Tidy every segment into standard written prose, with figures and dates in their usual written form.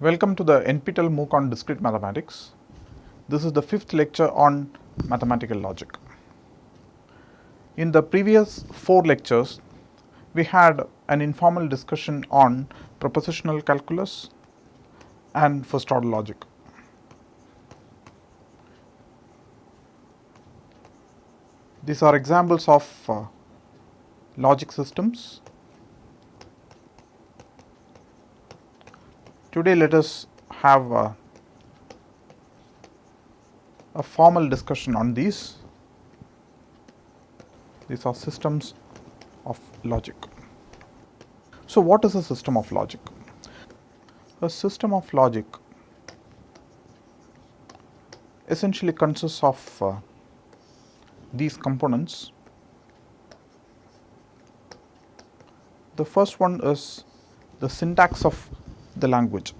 Welcome to the NPTEL MOOC on Discrete Mathematics. This is the fifth lecture on mathematical logic. In the previous four lectures, we had an informal discussion on propositional calculus and first order logic. These are examples of logic systems. Today let us have a formal discussion on these. These are systems of logic. So what is a system of logic? A system of logic essentially consists of these components. The first one is the syntax of the language.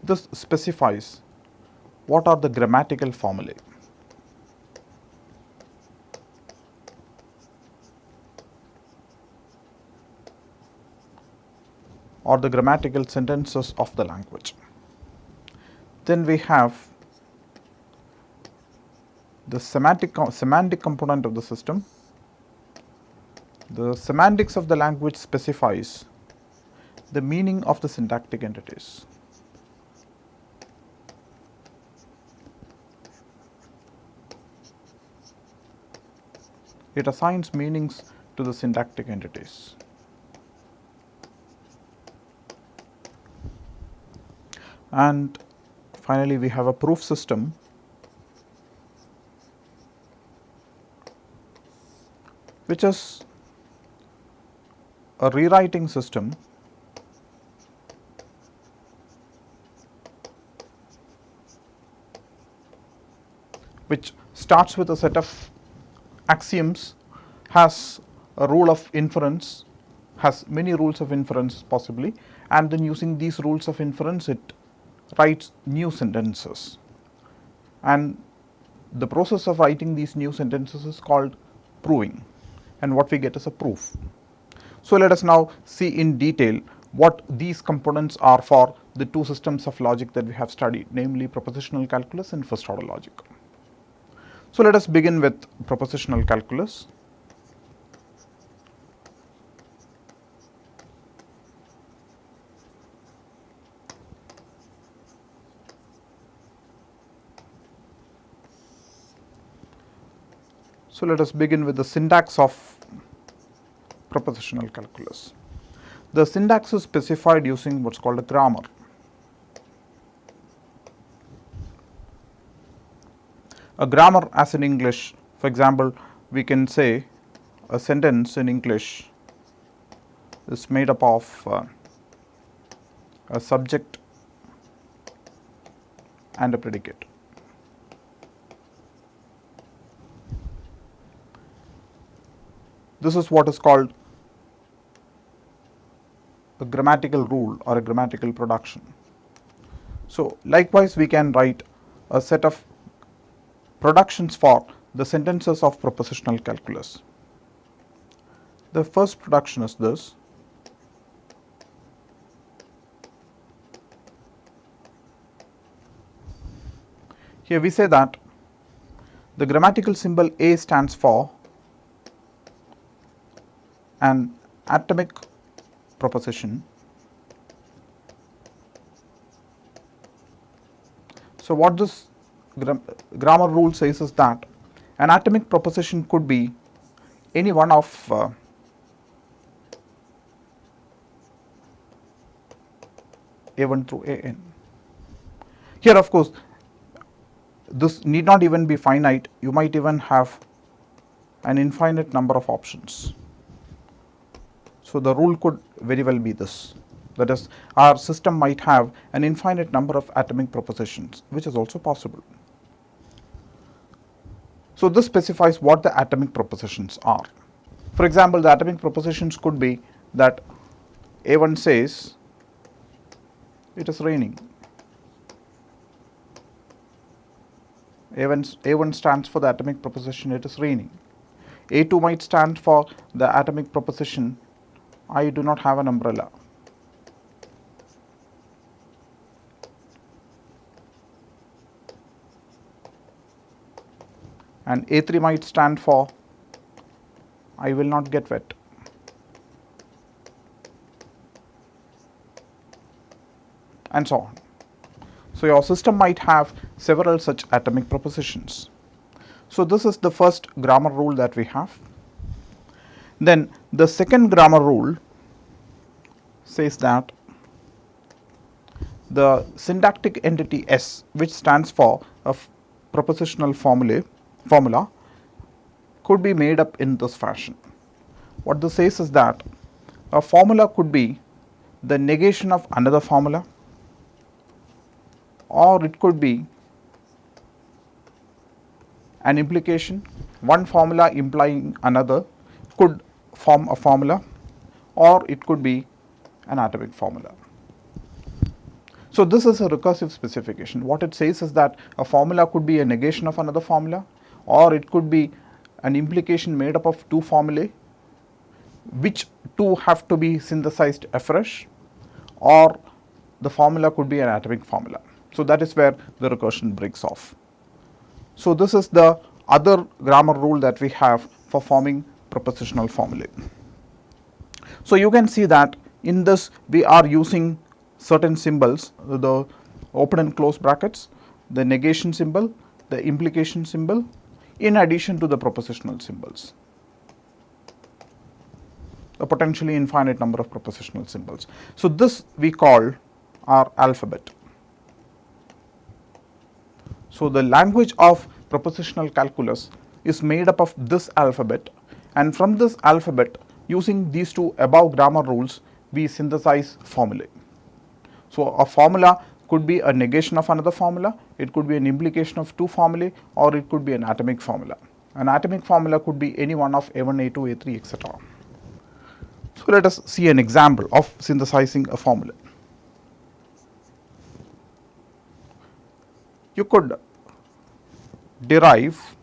This specifies what are the grammatical formulae. Or the grammatical sentences of the language. Then we have the semantic component of the system. The semantics of the language specifies the meaning of the syntactic entities. It assigns meanings to the syntactic entities. And finally, we have a proof system which is a rewriting system which starts with a set of axioms, has a rule of inference, has many rules of inference possibly, and then using these rules of inference it writes new sentences. And the process of writing these new sentences is called proving, and what we get is a proof. So let us now see in detail what these components are for the two systems of logic that we have studied, namely propositional calculus and first order logic. So let us begin with propositional calculus. So let us begin with the syntax of propositional calculus. The syntax is specified using what's called a grammar. A grammar, as in English, for example, we can say a sentence in English is made up of a subject and a predicate. This is what is called a grammatical rule or a grammatical production. So likewise, we can write a set of productions for the sentences of propositional calculus. The first production is this. Here we say that the grammatical symbol A stands for an atomic proposition. So what this grammar rule says is that an atomic proposition could be any one of A1 through AN. Here of course this need not even be finite, you might even have an infinite number of options. So the rule could very well be this, that is, our system might have an infinite number of atomic propositions, which is also possible. So this specifies what the atomic propositions are. For example, the atomic propositions could be that A1 says it is raining. A1 stands for the atomic proposition it is raining. A2 might stand for the atomic proposition I do not have an umbrella. and A3 might stand for I will not get wet. And so on. So, your system might have several such atomic propositions. So, this is the first grammar rule that we have. Then the second grammar rule says that the syntactic entity S, which stands for a propositional formula, could be made up in this fashion. What this says is that a formula could be the negation of another formula, or it could be an implication. One formula implying another could form a formula, or it could be an atomic formula. So, this is a recursive specification. What it says is that a formula could be a negation of another formula, or it could be an implication made up of two formulae, which two have to be synthesized afresh, or the formula could be an atomic formula. So, that is where the recursion breaks off. So, this is the other grammar rule that we have for forming propositional formulae. So, you can see that in this we are using certain symbols, the open and close brackets, the negation symbol, the implication symbol, in addition to the propositional symbols, a potentially infinite number of propositional symbols. So, this we call our alphabet. So, the language of propositional calculus is made up of this alphabet, and from this alphabet, using these two above grammar rules, we synthesize formulae. So, a formula could be a negation of another formula, it could be an implication of two formulae, or it could be an atomic formula. An atomic formula could be any one of A1, A2, A3, etc. So, let us see an example of synthesizing a formula. You could derive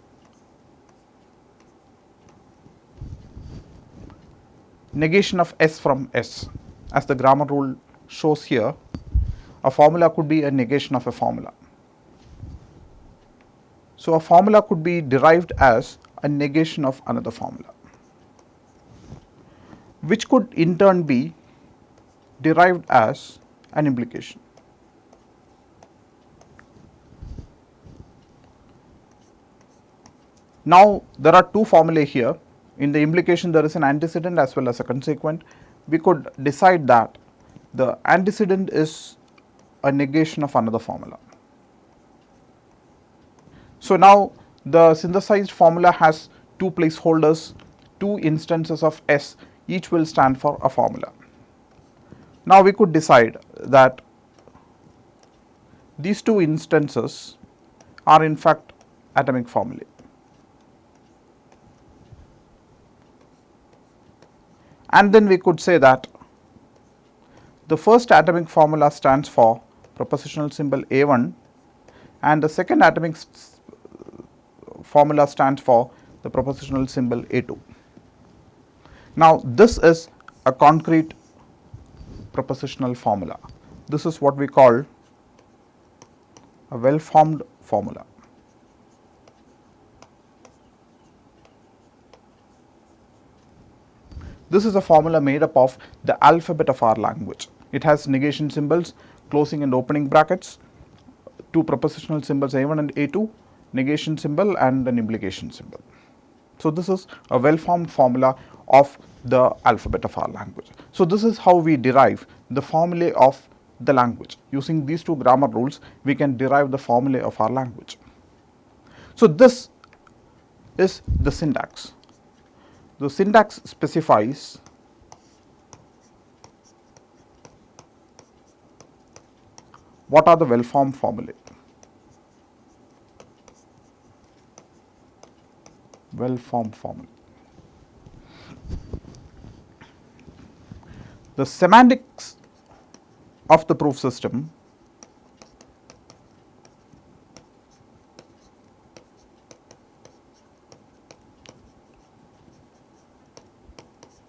negation of S from S. As the grammar rule shows here, a formula could be a negation of a formula. So, a formula could be derived as a negation of another formula, which could in turn be derived as an implication. Now, there are two formulae here. In the implication, there is an antecedent as well as a consequent. We could decide that the antecedent is a negation of another formula. So, now the synthesized formula has two placeholders, two instances of S, each will stand for a formula. Now, we could decide that these two instances are in fact atomic formulae. And then we could say that the first atomic formula stands for propositional symbol A1, and the second atomic formula stands for the propositional symbol A2. Now, this is a concrete propositional formula. This is what we call a well-formed formula. This is a formula made up of the alphabet of our language. It has negation symbols, closing and opening brackets, two propositional symbols A1 and A2, negation symbol and an implication symbol. So, this is a well-formed formula of the alphabet of our language. So, this is how we derive the formulae of the language. Using these two grammar rules, we can derive the formulae of our language. So, this is the syntax. The syntax specifies what are the well-formed formulae. Well-formed formulae. The semantics of the proof system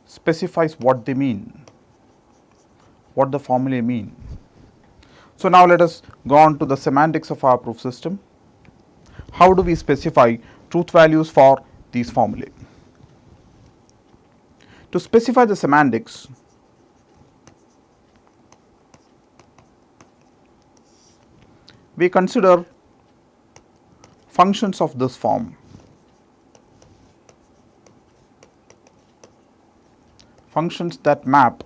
specifies what they mean, what the formulae mean. So, now let us go on to the semantics of our proof system. how do we specify truth values for these formulae? To specify the semantics, we consider functions of this form. Functions that map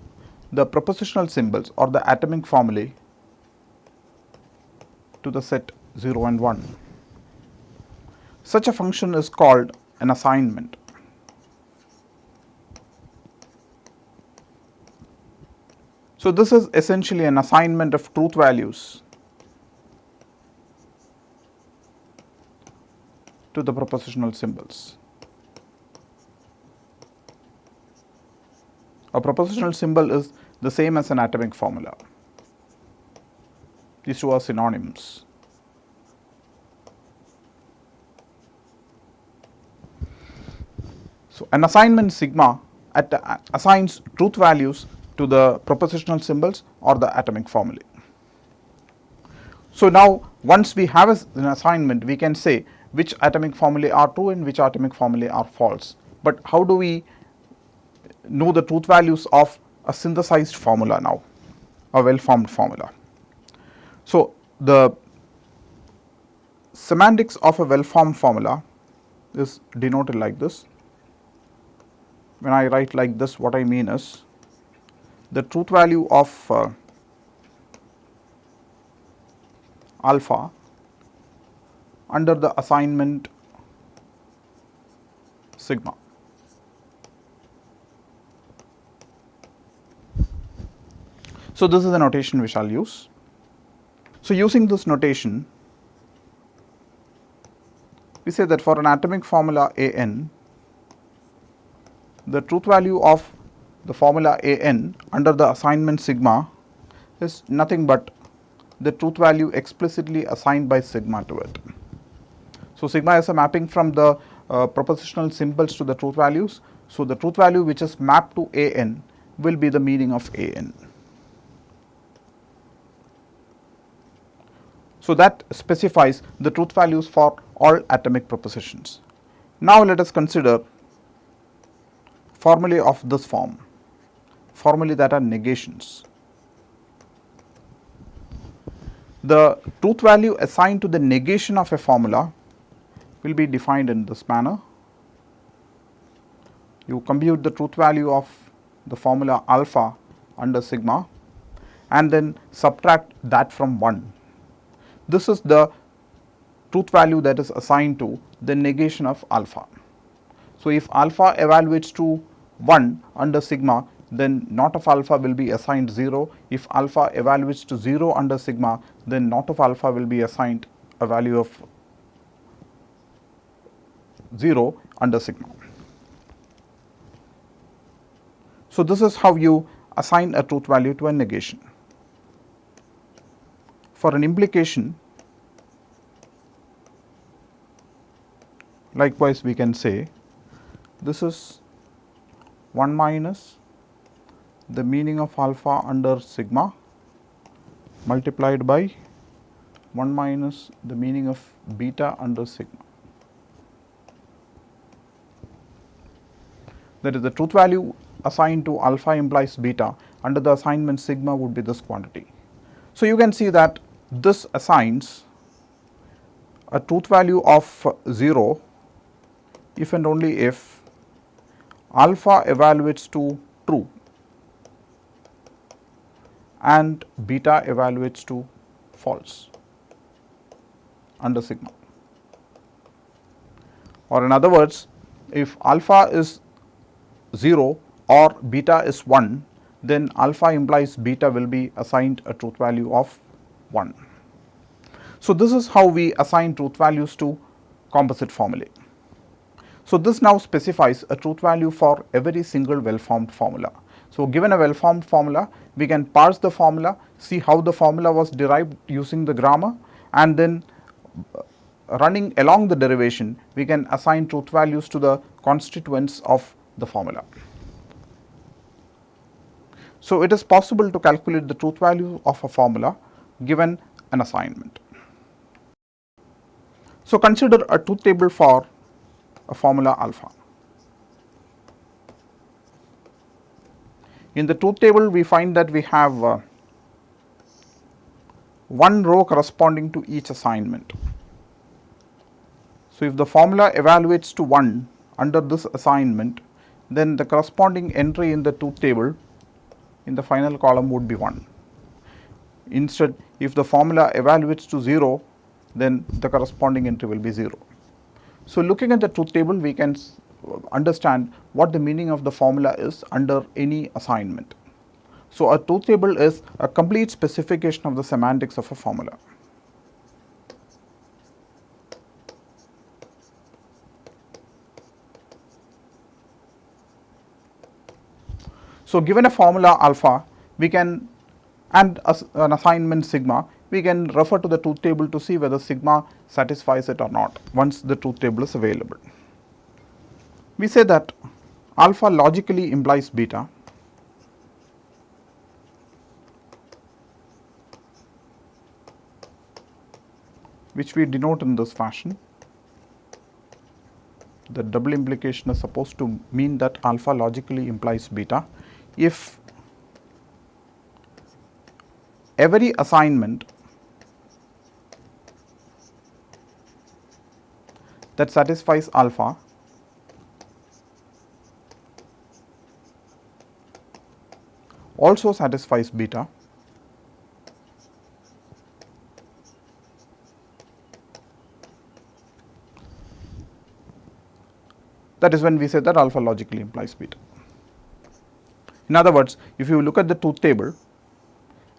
the propositional symbols or the atomic formulae to the set 0 and 1. Such a function is called an assignment. So, this is essentially an assignment of truth values to the propositional symbols. A propositional symbol is the same as an atomic formula. These two are synonyms. So, an assignment sigma assigns truth values to the propositional symbols or the atomic formulae. So, now once we have an assignment, we can say which atomic formulae are true and which atomic formulae are false. But how do we know the truth values of a synthesized formula now, a well-formed formula? So, the semantics of a well-formed formula is denoted like this. When I write like this, what I mean is the truth value of alpha under the assignment sigma. So, this is the notation we shall use. So, using this notation, we say that for an atomic formula A n, the truth value of the formula A n under the assignment sigma is nothing but the truth value explicitly assigned by sigma to it. So, sigma is a mapping from the propositional symbols to the truth values. So, the truth value which is mapped to A n will be the meaning of A n. So, that specifies the truth values for all atomic propositions. Now, let us consider formulae of this form, formulae that are negations. The truth value assigned to the negation of a formula will be defined in this manner. You compute the truth value of the formula alpha under sigma and then subtract that from 1. This is the truth value that is assigned to the negation of alpha. So, if alpha evaluates to 1 under sigma, then not of alpha will be assigned 0. If alpha evaluates to 0 under sigma, then not of alpha will be assigned a value of 0 under sigma. So, this is how you assign a truth value to a negation. For an implication, likewise we can say this is 1 minus the meaning of alpha under sigma multiplied by 1 minus the meaning of beta under sigma. That is, the truth value assigned to alpha implies beta under the assignment sigma would be this quantity. So, you can see that this assigns a truth value of 0 if and only if alpha evaluates to true and beta evaluates to false under sigma. Or in other words, if alpha is 0 or beta is 1, then alpha implies beta will be assigned a truth value of 1. So, this is how we assign truth values to composite formulae. So, this now specifies a truth value for every single well-formed formula. So, given a well-formed formula, we can parse the formula, see how the formula was derived using the grammar, and then running along the derivation, we can assign truth values to the constituents of the formula. So, it is possible to calculate the truth value of a formula given an assignment. So, consider a truth table for a formula alpha. In the truth table, we find that we have one row corresponding to each assignment. So, if the formula evaluates to 1 under this assignment, then the corresponding entry in the truth table in the final column would be 1. Instead, if the formula evaluates to 0, then the corresponding entry will be 0. So, looking at the truth table, we can understand what the meaning of the formula is under any assignment. So, a truth table is a complete specification of the semantics of a formula. So, given a formula alpha, we can, and an assignment sigma, we can refer to the truth table to see whether sigma satisfies it or not once the truth table is available. We say that alpha logically implies beta, which we denote in this fashion. The double implication is supposed to mean that alpha logically implies beta if every assignment that satisfies alpha also satisfies beta, that is when we say that alpha logically implies beta. In other words, if you look at the truth table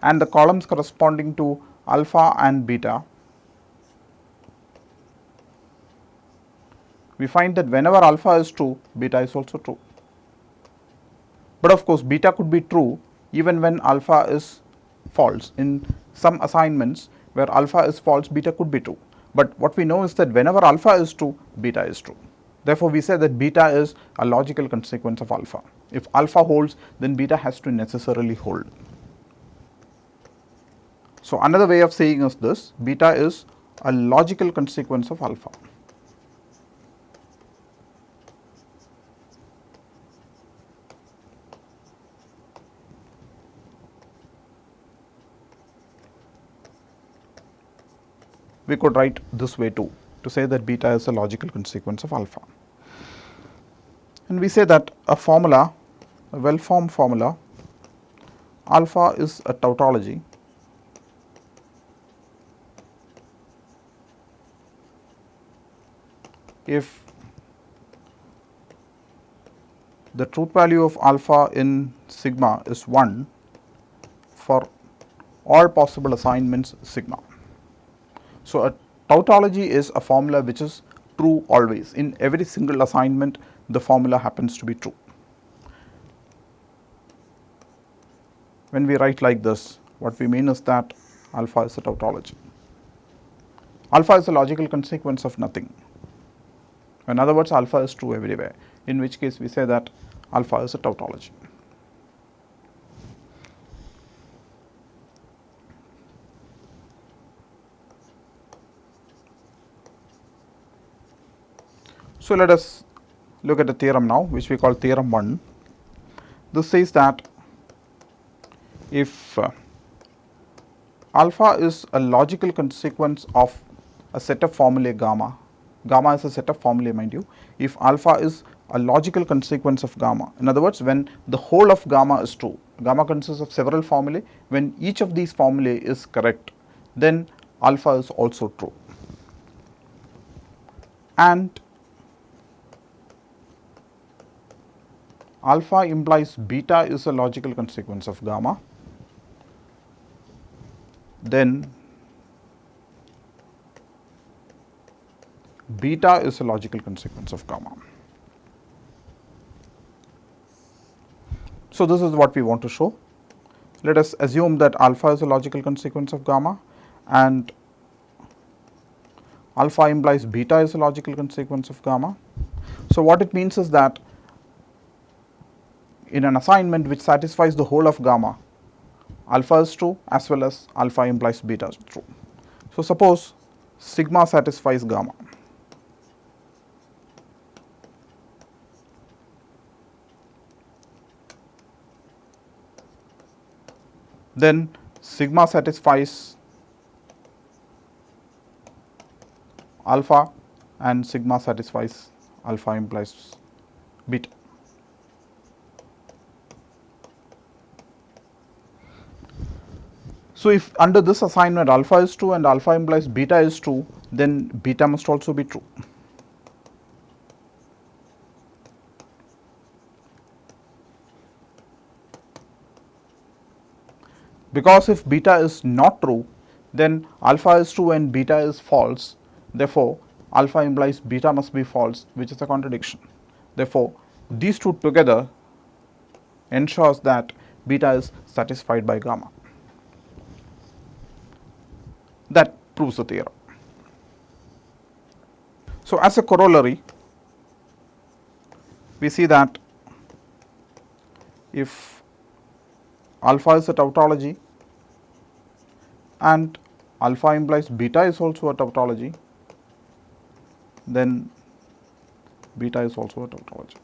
and the columns corresponding to alpha and beta, we find that whenever alpha is true, beta is also true. But of course, beta could be true even when alpha is false. In some assignments where alpha is false, beta could be true. But what we know is that whenever alpha is true, beta is true. Therefore, we say that beta is a logical consequence of alpha. If alpha holds, then beta has to necessarily hold. So, another way of saying is this: beta is a logical consequence of alpha. We could write this way too, to say that beta is a logical consequence of alpha. And we say that a formula, a well-formed formula, alpha is a tautology if the truth value of alpha in sigma is 1 for all possible assignments sigma. So, a tautology is a formula which is true always. In every single assignment, the formula happens to be true. When we write like this, what we mean is that alpha is a tautology. Alpha is a logical consequence of nothing. In other words, alpha is true everywhere, in which case we say that alpha is a tautology. So, let us look at the theorem now, which we call theorem 1. This says that if alpha is a logical consequence of a set of formulae gamma, gamma is a set of formulae, mind you, if alpha is a logical consequence of gamma, in other words, when the whole of gamma is true, gamma consists of several formulae, when each of these formulae is correct, then alpha is also true. And alpha implies beta is a logical consequence of gamma, then beta is a logical consequence of gamma. So, this is what we want to show. Let us assume that alpha is a logical consequence of gamma and alpha implies beta is a logical consequence of gamma. So, what it means is that in an assignment which satisfies the whole of gamma, alpha is true as well as alpha implies beta is true. So, suppose sigma satisfies gamma. then sigma satisfies alpha and sigma satisfies alpha implies beta. So, if under this assignment alpha is true and alpha implies beta is true, then beta must also be true. Because if beta is not true, then alpha is true and beta is false. Therefore, alpha implies beta must be false, which is a contradiction. Therefore, these two together ensures that beta is satisfied by gamma. That proves the theorem. So, as a corollary, we see that if alpha is a tautology and alpha implies beta is also a tautology, then beta is also a tautology.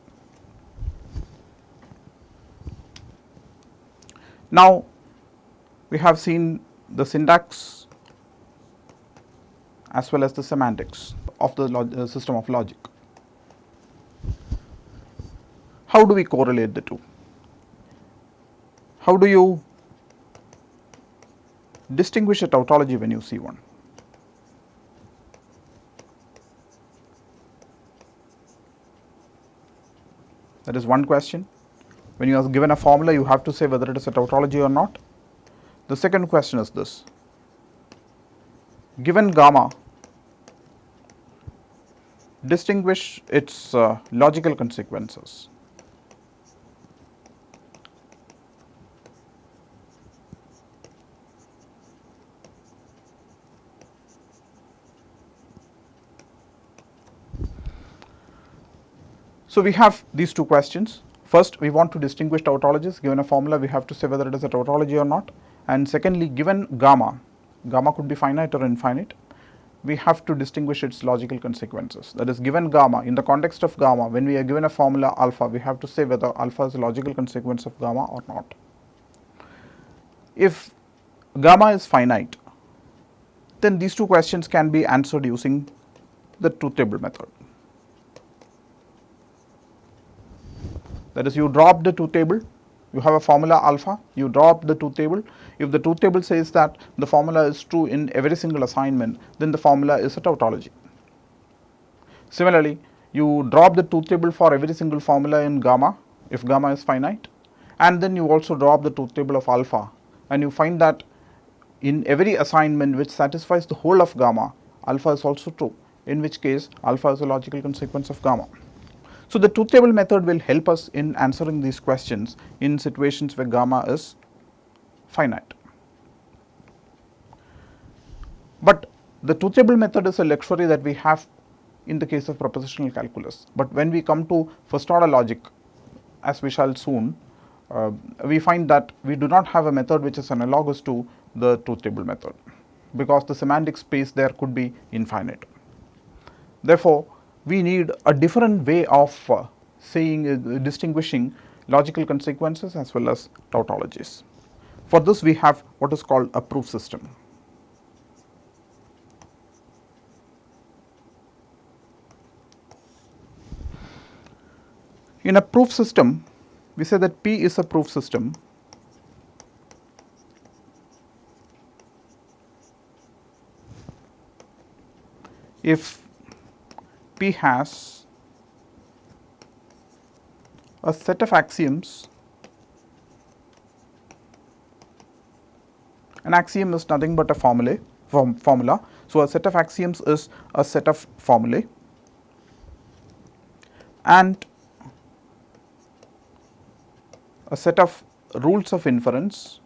Now, we have seen the syntax as well as the semantics of the system of logic. How do we correlate the two? How do you distinguish a tautology when you see one? That is one question. When you are given a formula, you have to say whether it is a tautology or not. The second question is this: given gamma, distinguish its logical consequences. So, we have these two questions. First, we want to distinguish tautologies. Given a formula, we have to say whether it is a tautology or not. And secondly, given gamma, gamma could be finite or infinite, we have to distinguish its logical consequences. That is, given gamma, in the context of gamma, when we are given a formula alpha, we have to say whether alpha is a logical consequence of gamma or not. If gamma is finite, then these two questions can be answered using the truth table method. That is, you drop the truth table, you have a formula alpha, you drop the truth table. If the truth table says that the formula is true in every single assignment, then the formula is a tautology. Similarly, you drop the truth table for every single formula in gamma, if gamma is finite, and then you also drop the truth table of alpha, and you find that in every assignment which satisfies the whole of gamma, alpha is also true, in which case alpha is a logical consequence of gamma. So, the truth table method will help us in answering these questions in situations where gamma is finite. But the truth table method is a luxury that we have in the case of propositional calculus. But when we come to first order logic, as we shall soon, we find that we do not have a method which is analogous to the truth table method, because the semantic space there could be infinite. Therefore, we need a different way of distinguishing logical consequences as well as tautologies. For this, we have what is called a proof system. In a proof system, we say that P is a proof system if P has a set of axioms. An axiom is nothing but a formula. So, a set of axioms is a set of formulae, and a set of rules of inference.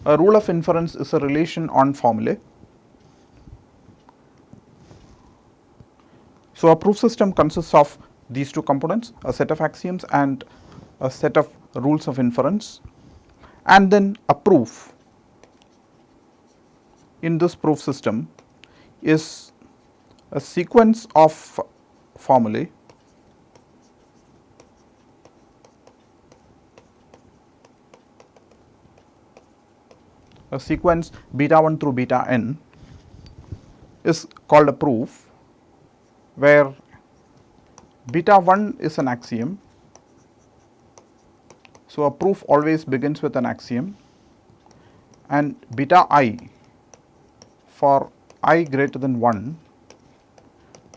A rule of inference is a relation on formulae. So, a proof system consists of these two components, a set of axioms and a set of rules of inference, and then a proof in this proof system is a sequence of formulae a sequence beta 1 through beta n is called a proof, where beta 1 is an axiom. So, a proof always begins with an axiom, and beta I for I greater than 1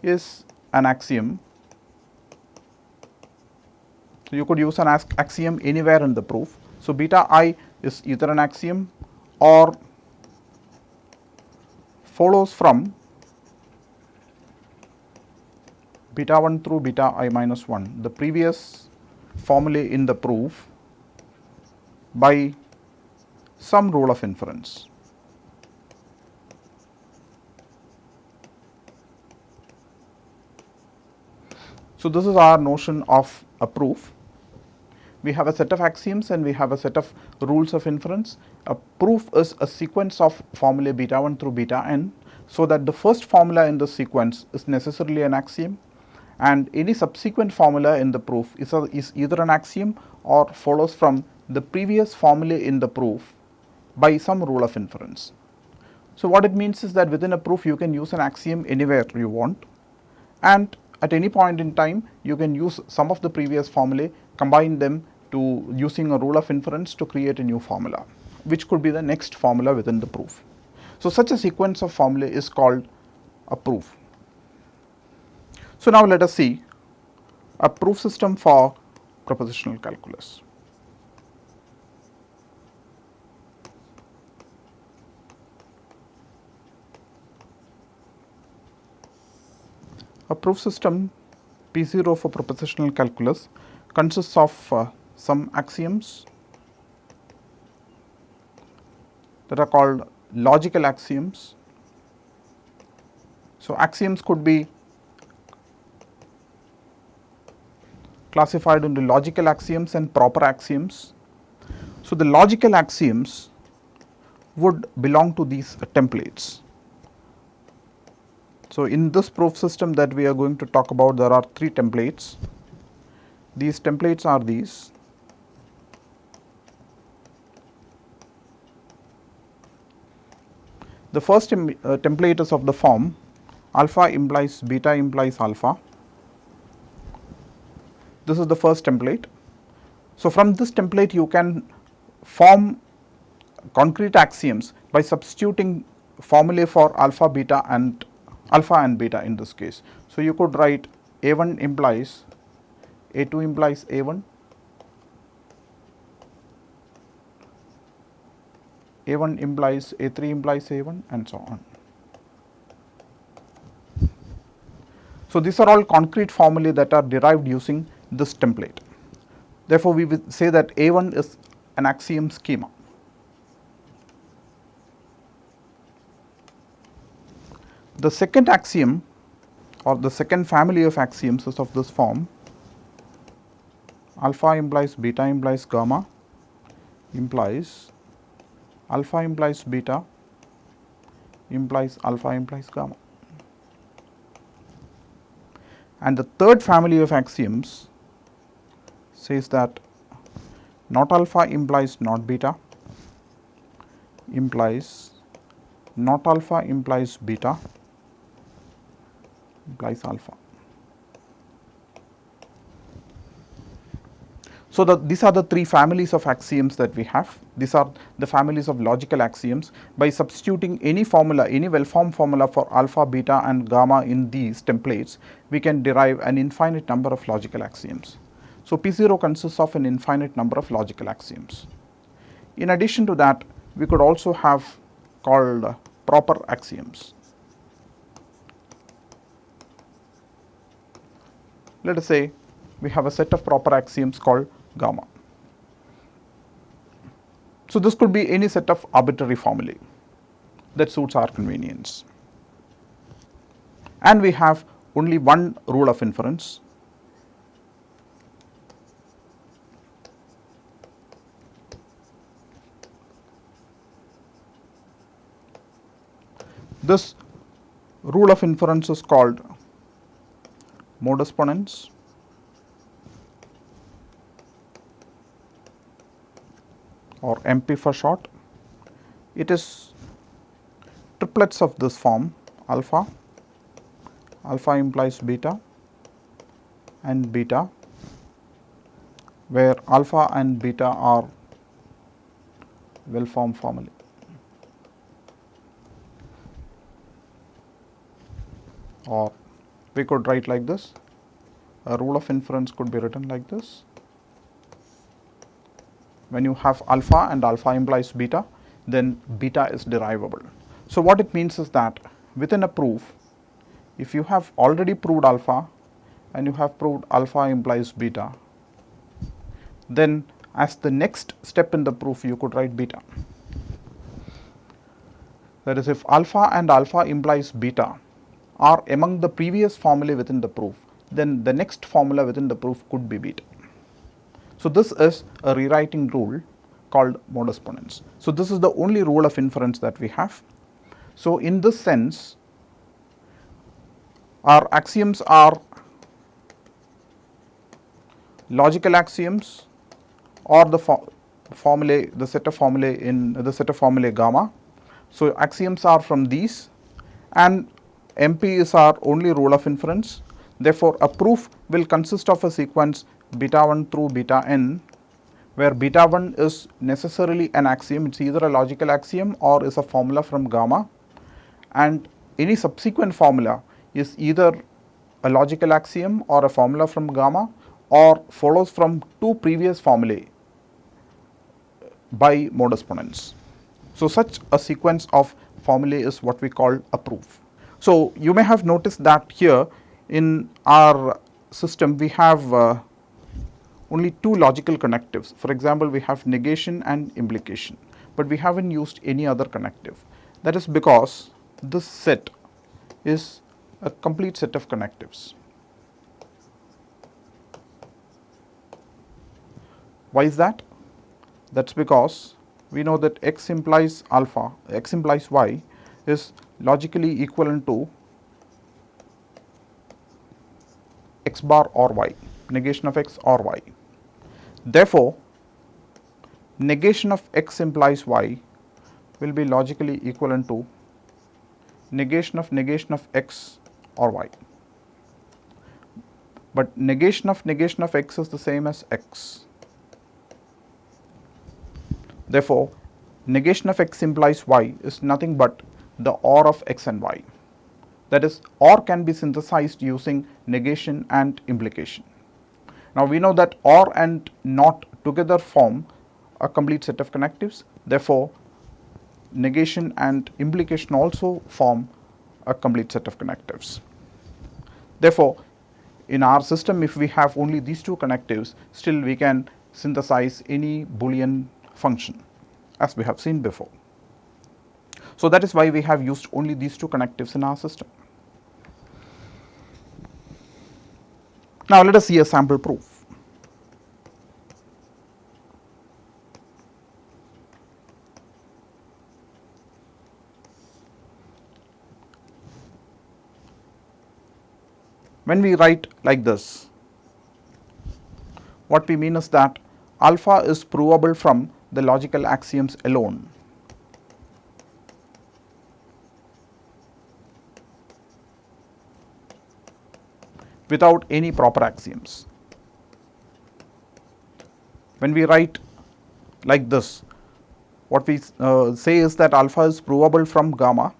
is an axiom. So, you could use an axiom anywhere in the proof. So, beta I is either an axiom or follows from beta 1 through beta I minus 1, the previous formulae in the proof, by some rule of inference. So, this is our notion of a proof. We have a set of axioms and we have a set of rules of inference. A proof is a sequence of formulae beta 1 through beta n, so that the first formula in the sequence is necessarily an axiom, and any subsequent formula in the proof is either an axiom or follows from the previous formulae in the proof by some rule of inference. So, what it means is that within a proof you can use an axiom anywhere you want, and at any point in time you can use some of the previous formulae, combine them to using a rule of inference to create a new formula, which could be the next formula within the proof. So, such a sequence of formulae is called a proof. So, now let us see a proof system for propositional calculus. A proof system P0 for propositional calculus consists of some axioms that are called logical axioms. So, axioms could be classified into logical axioms and proper axioms. So, the logical axioms would belong to these templates. So, in this proof system that we are going to talk about, there are 3 templates. These templates are these. The first template is of the form alpha implies beta implies alpha. This is the first template. So, from this template you can form concrete axioms by substituting formulae for alpha and beta in this case. So, you could write A1 implies A2 implies A1, A1 implies A3 implies A1, and so on. So, these are all concrete formulae that are derived using this template. Therefore, we will say that A1 is an axiom schema. The second axiom or the second family of axioms is of this form: alpha implies beta implies gamma implies alpha implies beta implies alpha implies gamma. And the third family of axioms says that not alpha implies not beta implies not alpha implies beta implies alpha. So, these are the 3 families of axioms that we have. These are the families of logical axioms. By substituting any formula, any well-formed formula for alpha, beta and gamma in these templates, we can derive an infinite number of logical axioms. So, P0 consists of an infinite number of logical axioms. In addition to that, we could also have called proper axioms. Let us say we have a set of proper axioms called gamma. So, this could be any set of arbitrary formulae that suits our convenience, and we have only one rule of inference. This rule of inference is called modus ponens, or MP for short. it is triplets of this form alpha, alpha implies beta and beta, where alpha and beta are well formed formulae. Or we could write like this, a rule of inference could be written like this. When you have alpha and alpha implies beta, then beta is derivable. So what it means is that within a proof, if you have already proved alpha and you have proved alpha implies beta, then as the next step in the proof you could write beta. That is, if alpha and alpha implies beta are among the previous formulae within the proof, then the next formula within the proof could be beta. So this is a rewriting rule called modus ponens. So this is the only rule of inference that we have. So in this sense, our axioms are logical axioms or the formulae, the set of formulae in the set of formulae gamma. So axioms are from these, and MP is our only rule of inference. Therefore, a proof will consist of a sequence beta 1 through beta n, where beta 1 is necessarily an axiom, it is either a logical axiom or is a formula from gamma, and any subsequent formula is either a logical axiom or a formula from gamma or follows from two previous formulae by modus ponens. So such a sequence of formulae is what we call a proof. So you may have noticed that here in our system we have only two logical connectives. For example, we have negation and implication, but we haven't used any other connective. That is because this set is a complete set of connectives. Why is that? That's because we know that x implies alpha, x implies y is logically equivalent to x bar or y, negation of x or y. Therefore, negation of x implies y will be logically equivalent to negation of x or y. But negation of x is the same as x. Therefore, negation of x implies y is nothing but the OR of x and y. That is, OR can be synthesized using negation and implication. Now we know that OR and NOT together form a complete set of connectives. Therefore, negation and implication also form a complete set of connectives. Therefore, in our system, if we have only these two connectives, still we can synthesize any Boolean function, as we have seen before. So that is why we have used only these two connectives in our system. Now let us see a sample proof. When we write like this, what we mean is that alpha is provable from the logical axioms alone. Without any proper axioms. When we write like this, what we say is that alpha is provable from gamma.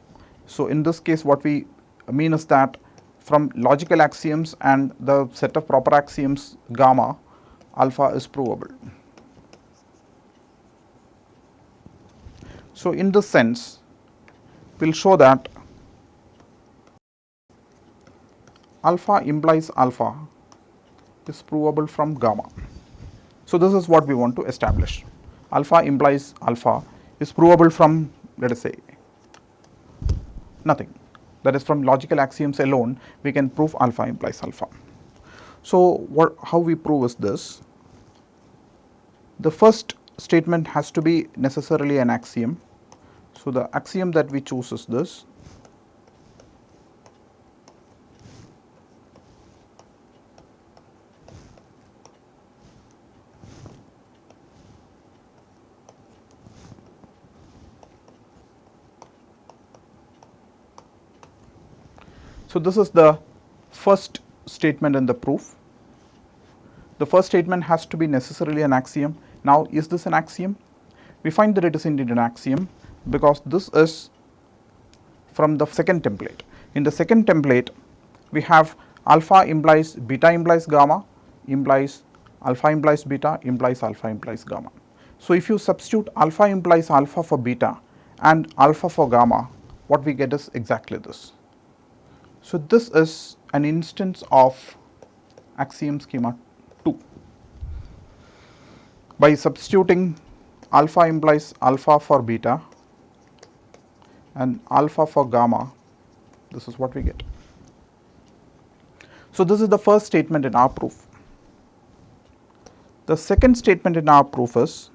So in this case, what we mean is that from logical axioms and the set of proper axioms gamma, alpha is provable. So in this sense, we will show that alpha implies alpha is provable from gamma. So this is what we want to establish. Alpha implies alpha is provable from, let us say, nothing. That is, from logical axioms alone, we can prove alpha implies alpha. So how we prove is this. The first statement has to be necessarily an axiom. So the axiom that we choose is this. So, this is the first statement in the proof. The first statement has to be necessarily an axiom. Now, is this an axiom? We find that it is indeed an axiom because this is from the second template. In the second template, we have alpha implies beta implies gamma implies alpha implies beta implies alpha implies gamma. So, if you substitute alpha implies alpha for beta and alpha for gamma, what we get is exactly this. So, this is an instance of axiom schema 2. By substituting alpha implies alpha for beta and alpha for gamma, this is what we get. So, this is the first statement in our proof. The second statement in our proof is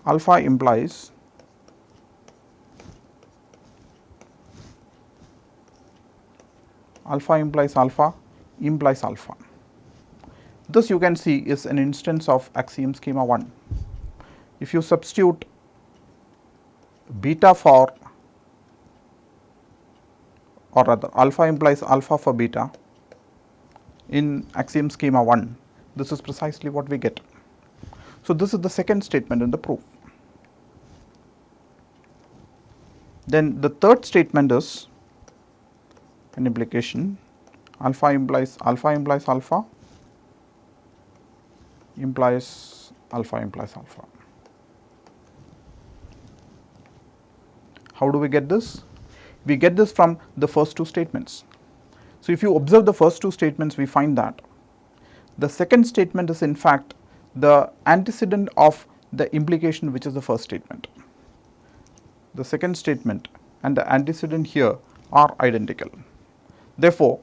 alpha implies alpha implies alpha. This you can see is an instance of axiom schema 1. If you substitute beta for, or rather alpha implies alpha for beta in axiom schema 1, this is precisely what we get. So, this is the second statement in the proof. Then the third statement is an implication alpha implies alpha implies alpha implies alpha implies alpha. How do we get this? We get this from the first two statements. So, if you observe the first two statements, we find that the second statement is in fact the antecedent of the implication which is the first statement. The second statement and the antecedent here are identical. Therefore,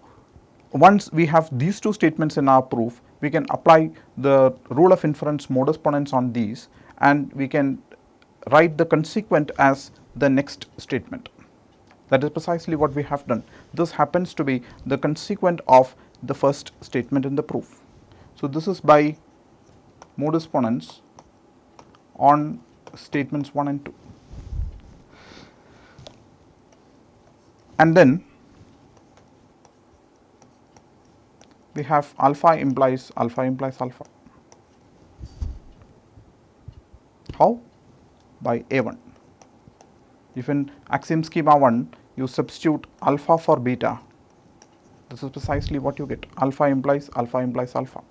once we have these two statements in our proof, we can apply the rule of inference modus ponens on these, and we can write the consequent as the next statement. That is precisely what we have done. This happens to be the consequent of the first statement in the proof. So, this is by modus ponens on statements 1 and 2. And then we have alpha implies alpha. How? By A1. If in axiom schema 1 you substitute alpha for beta, this is precisely what you get, alpha implies alpha.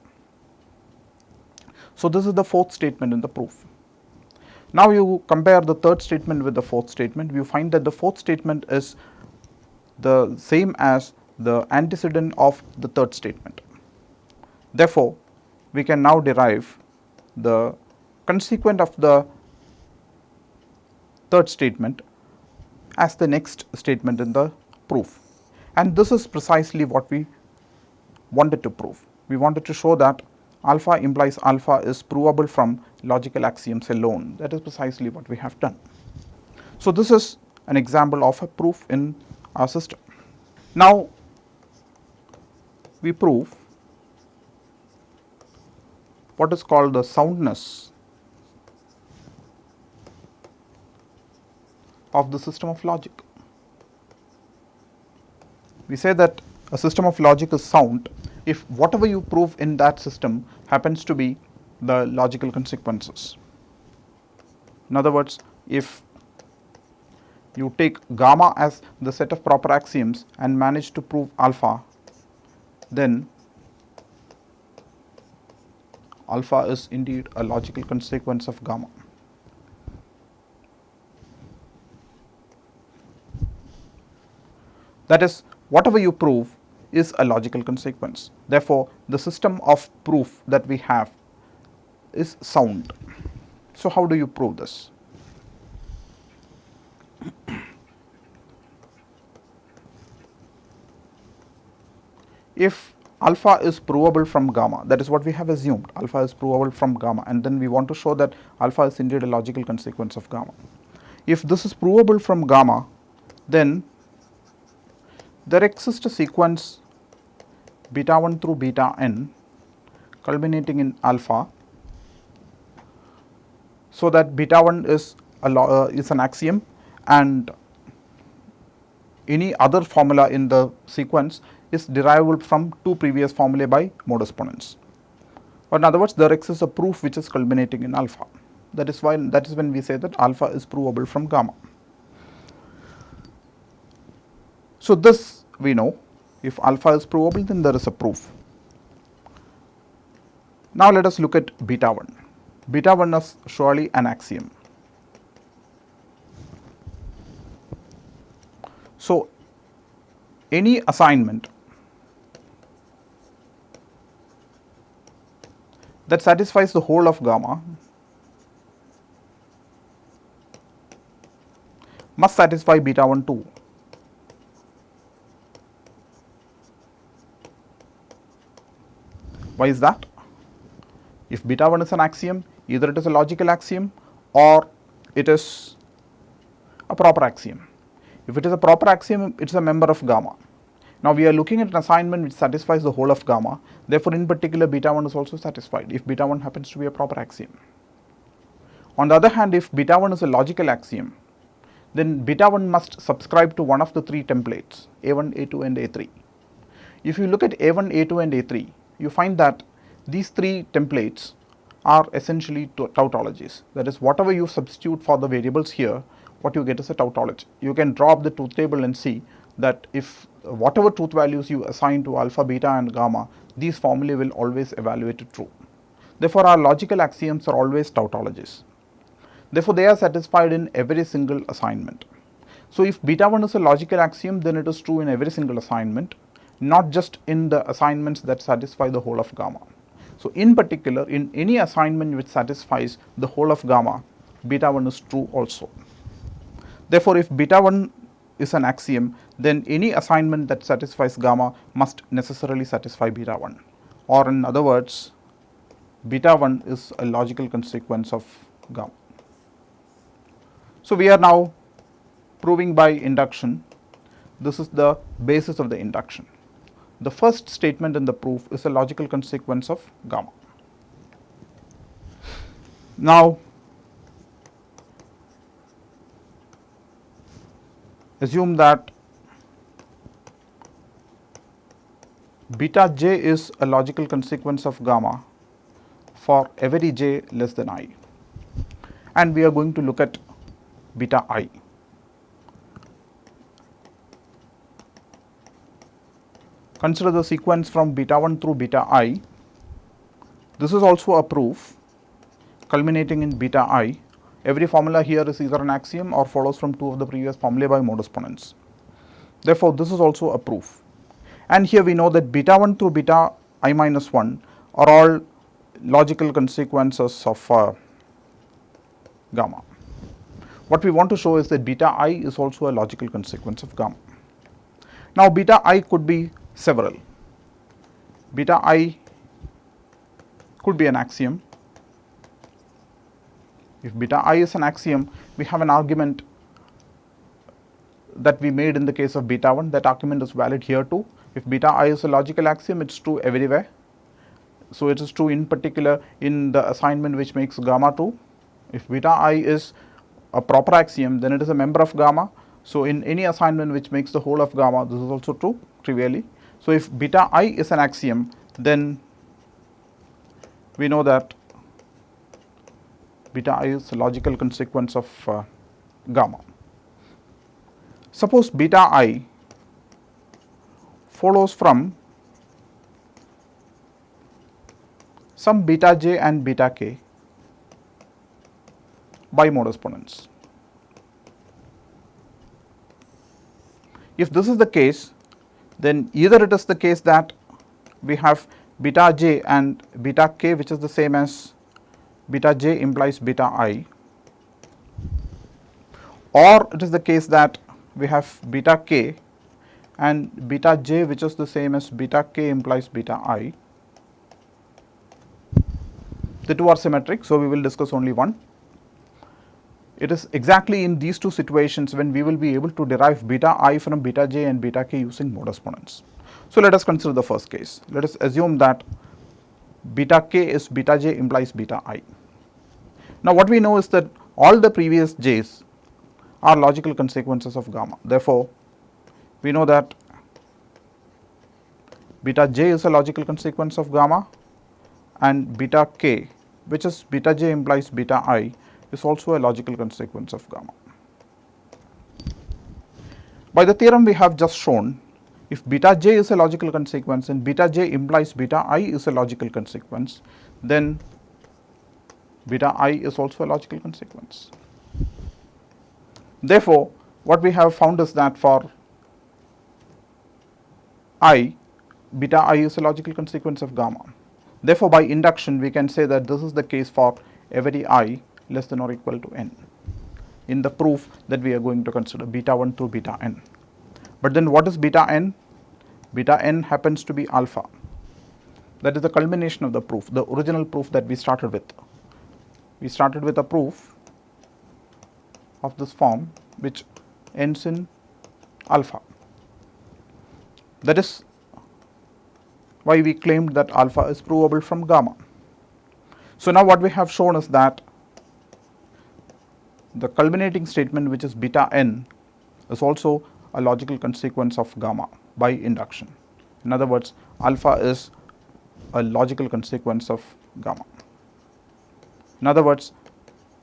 So, this is the fourth statement in the proof. Now, you compare the third statement with the fourth statement, you find that the fourth statement is the same as the antecedent of the third statement. Therefore, we can now derive the consequent of the third statement as the next statement in the proof. And this is precisely what we wanted to prove. We wanted to show that alpha implies alpha is provable from logical axioms alone. That is precisely what we have done. So, this is an example of a proof in our system. Now, we prove what is called the soundness of the system of logic. We say that a system of logic is sound if whatever you prove in that system happens to be the logical consequences. In other words, if you take gamma as the set of proper axioms and manage to prove alpha, then alpha is indeed a logical consequence of gamma. That is, whatever you prove is a logical consequence. Therefore, the system of proof that we have is sound. So, how do you prove this? If alpha is provable from gamma, that is what we have assumed, alpha is provable from gamma, and then we want to show that alpha is indeed a logical consequence of gamma. If this is provable from gamma, then there exists a sequence beta 1 through beta n culminating in alpha, so that beta 1 is an axiom and any other formula in the sequence is derivable from two previous formulae by mode exponents. Or in other words, there exists a proof which is culminating in alpha. That is when we say that alpha is provable from gamma. So this we know, if alpha is provable, then there is a proof. Now let us look at beta 1. Beta 1 is surely an axiom. So any assignment that satisfies the whole of gamma must satisfy beta 1 too. Why is that? If beta 1 is an axiom, either it is a logical axiom or it is a proper axiom. If it is a proper axiom, it is a member of gamma. Now we are looking at an assignment which satisfies the whole of gamma, therefore in particular beta 1 is also satisfied if beta 1 happens to be a proper axiom. On the other hand, if beta 1 is a logical axiom, then beta 1 must subscribe to one of the three templates, A1, A2 and A3. If you look at A1, A2 and A3, you find that these three templates are essentially tautologies. That is, whatever you substitute for the variables here, what you get is a tautology. You can draw up the truth table and see that if whatever truth values you assign to alpha, beta and gamma, these formulae will always evaluate it true. Therefore, our logical axioms are always tautologies. Therefore, they are satisfied in every single assignment. So, if beta 1 is a logical axiom, then it is true in every single assignment, not just in the assignments that satisfy the whole of gamma. So, in particular, in any assignment which satisfies the whole of gamma, beta 1 is true also. Therefore, if beta 1 is an axiom, then any assignment that satisfies gamma must necessarily satisfy beta 1. Or in other words, beta 1 is a logical consequence of gamma. So, we are now proving by induction. This is the basis of the induction. The first statement in the proof is a logical consequence of gamma. Now, assume that beta j is a logical consequence of gamma for every j less than I, and we are going to look at beta I. Consider the sequence from beta 1 through beta I. This is also a proof culminating in beta I. Every formula here is either an axiom or follows from two of the previous formulae by mode exponents. Therefore, this is also a proof. And here we know that beta 1 through beta I minus 1 are all logical consequences of gamma. What we want to show is that beta I is also a logical consequence of gamma. Now, beta I could be several. Beta I could be an axiom. If beta I is an axiom, we have an argument that we made in the case of beta 1. That argument is valid here too. If beta I is a logical axiom, it is true everywhere. So, it is true in particular in the assignment which makes gamma true. If beta I is a proper axiom, then it is a member of gamma. So, in any assignment which makes the whole of gamma, this is also true trivially. So, if beta I is an axiom, then we know that beta I is a logical consequence of gamma. Suppose beta I follows from some beta j and beta k by mode exponents. If this is the case, then either it is the case that we have beta j and beta k, which is the same as beta j implies beta I, or it is the case that we have beta k and beta j, which is the same as beta k implies beta I. The two are symmetric, so we will discuss only one. It is exactly in these two situations when we will be able to derive beta I from beta j and beta k using mode exponents. So, let us consider the first case. Let us assume that beta k is beta j implies beta I. Now, what we know is that all the previous j's are logical consequences of gamma. Therefore, we know that beta j is a logical consequence of gamma, and beta k, which is beta j implies beta I, is also a logical consequence of gamma. By the theorem we have just shown, if beta j is a logical consequence and beta j implies beta I is a logical consequence, then beta I is also a logical consequence. Therefore, what we have found is that for I, beta I is a logical consequence of gamma. Therefore, by induction we can say that this is the case for every I less than or equal to n in the proof that we are going to consider, beta 1 through beta n. But then what is beta n? Beta n happens to be alpha. That is the culmination of the proof, the original proof that we started with. We started with a proof of this form which ends in alpha. That is why we claimed that alpha is provable from gamma. So now what we have shown is that the culminating statement, which is beta n, is also a logical consequence of gamma by induction. In other words, alpha is a logical consequence of gamma. In other words,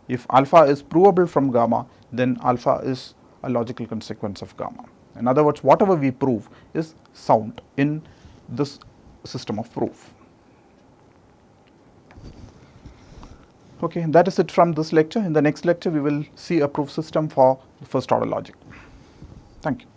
if alpha is provable from gamma, then alpha is a logical consequence of gamma. In other words, whatever we prove is sound in this system of proof. Okay, that is it from this lecture. In the next lecture, we will see a proof system for the first order logic. Thank you.